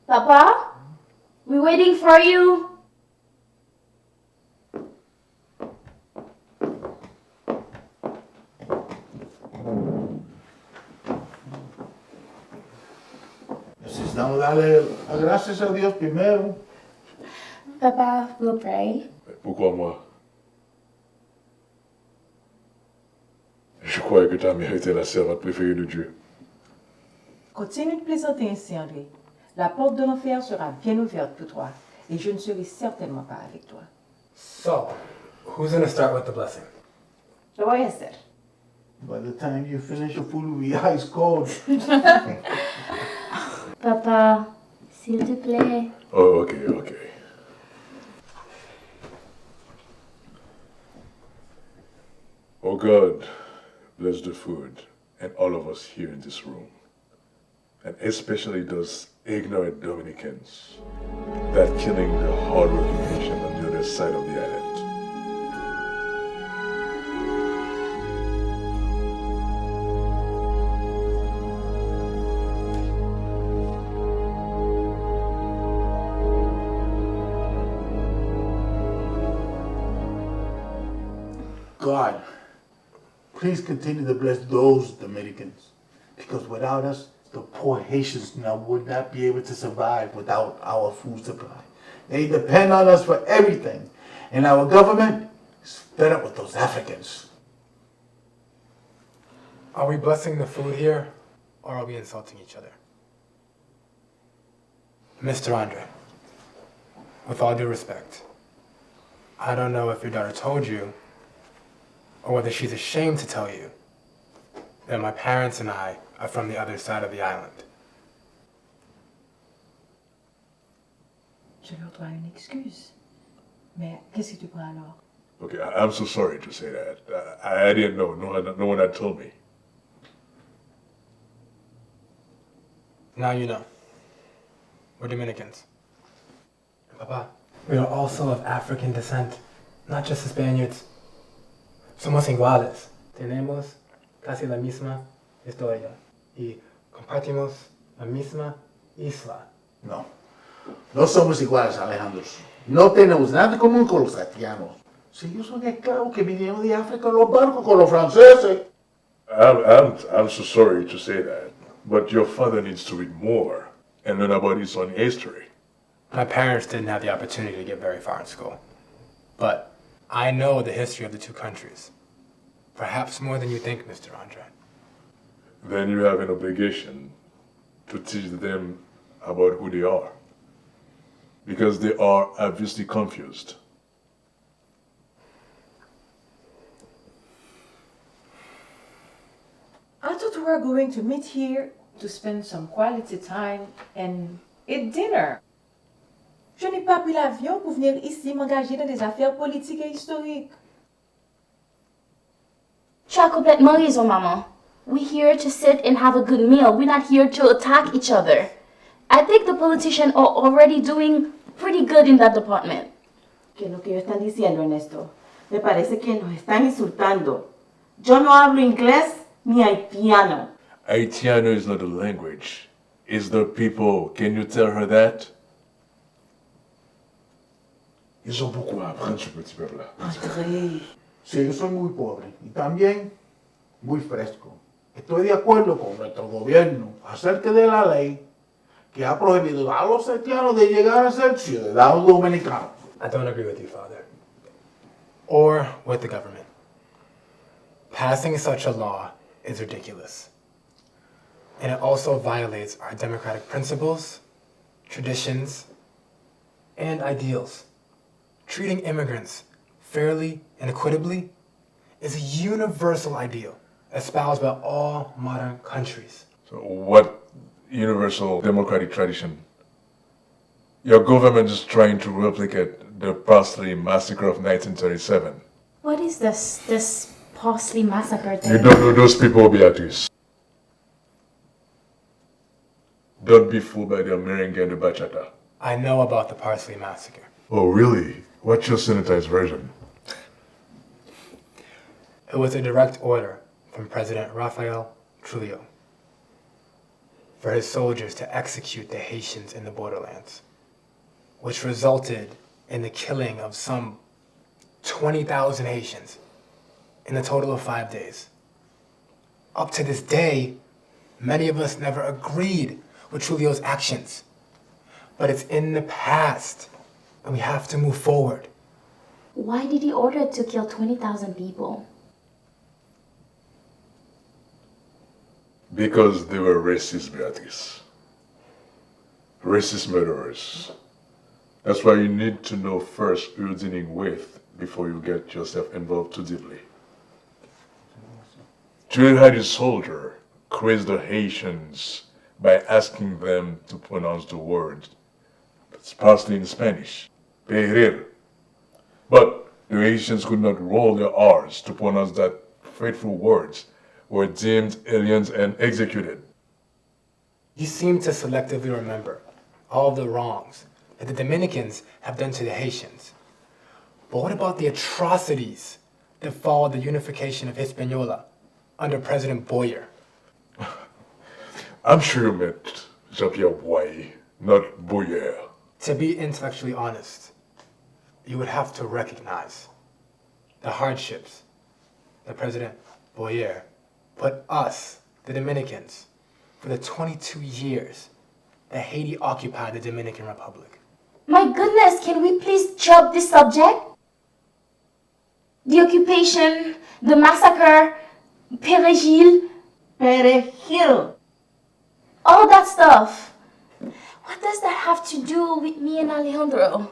Papa? We're waiting for you. Necesitamos darle gracias a Dios primero. Papa, we'll pray. Pourquoi moi? Je croyais que ta mère était la servante préférée de Dieu. Continue de plaisanter ainsi, André. La porte de l'enfer sera bien ouverte pour toi, et je ne serai certainement pas avec toi. So, who's going to start with the blessing? Lo voy a hacer. By the time you finish your food, will be ice cold. Papa, s'il te plaît. Oh, okay. Oh God, bless the food and all of us here in this room. And especially those ignorant Dominicans that killing the hardworking Haitian on the other side of the island. God, please continue to bless those Dominicans, because without us, the poor Haitians now would not be able to survive without our food supply. They depend on us for everything, and our government is fed up with those Africans. Are we blessing the food here, or are we insulting each other? Mr. Andre, with all due respect, I don't know if your daughter told you, or whether she's ashamed to tell you, that my parents and I are from the other side of the island. Je leur dois une excuse. Mais qu'est-ce que tu prends alors? Okay, I'm so sorry to say that. I didn't know. No one had told me. Now you know. We're Dominicans. Papa, we are also of African descent, not just the Spaniards. Somos iguales. Tenemos casi la misma historia. Y compartimos la misma isla. No somos iguales, Alejandro. No tenemos nada común con los haitianos. Si ellos son esclavos que vinieron de África en los barcos con los franceses. I'm so sorry to say that, but your father needs to read more and learn about his own history. My parents didn't have the opportunity to get very far in school, but I know the history of the two countries. Perhaps more than you think, Mr. Andre. Then you have an obligation to teach them about who they are, because they are obviously confused. I thought we were going to meet here to spend some quality time and eat dinner. Je n'ai pas pris l'avion pour venir ici m'engager dans des affaires politiques et historiques. Tu as complètement raison, maman. We're here to sit and have a good meal. We're not here to attack each other. I think the politicians are already doing pretty good in that department. ¿Qué es lo que ellos están diciendo, Ernesto? Me parece que nos están insultando. Yo no hablo inglés ni haitiano. Haitiano is not a language. It's the people. Can you tell her that? Ils ont beaucoup à apprendre, ce petit peuple-là. André. Sí, ellos son muy pobres y también muy frescos. Estoy de acuerdo con nuestro gobierno acerca de la ley que ha prohibido a los haitianos de llegar a ser ciudadanos dominicanos. I don't agree with you, Father. Or with the government. Passing such a law is ridiculous. And it also violates our democratic principles, traditions, and ideals. Treating immigrants fairly and equitably is a universal ideal espoused by all modern countries. So what universal democratic tradition? Your government is trying to replicate the Parsley Massacre of 1937. What is this Parsley Massacre thing? You don't know those people, Beatrice. Don't be fooled by their merengue and the bachata. I know about the Parsley Massacre. Oh, really? What's your sanitized version? It was a direct order from President Rafael Trujillo. for his soldiers to execute the Haitians in the borderlands, which resulted in the killing of some 20,000 Haitians in a total of 5 days. Up to this day, many of us never agreed with Trujillo's actions, but it's in the past, and we have to move forward. Why did he order to kill 20,000 people? Because they were racist, Beatrice. Racist murderers. That's why you need to know first who you're dealing with before you get yourself involved too deeply. Julian had his soldier quiz the Haitians by asking them to pronounce the word sparsely in Spanish, perir. But the Haitians could not roll their R's to pronounce that fateful words, were deemed aliens and executed. You seem to selectively remember all the wrongs that the Dominicans have done to the Haitians. But what about the atrocities that followed the unification of Hispaniola under President Boyer? I'm sure you meant Jean-Pierre Boyer, not Boyer. To be intellectually honest, you would have to recognize the hardships that President Boyer put us, the Dominicans, for the 22 years that Haiti occupied the Dominican Republic. My goodness, can we please drop this subject? The occupation, the massacre, Perejil, Perejil. all that stuff. What does that have to do with me and Alejandro?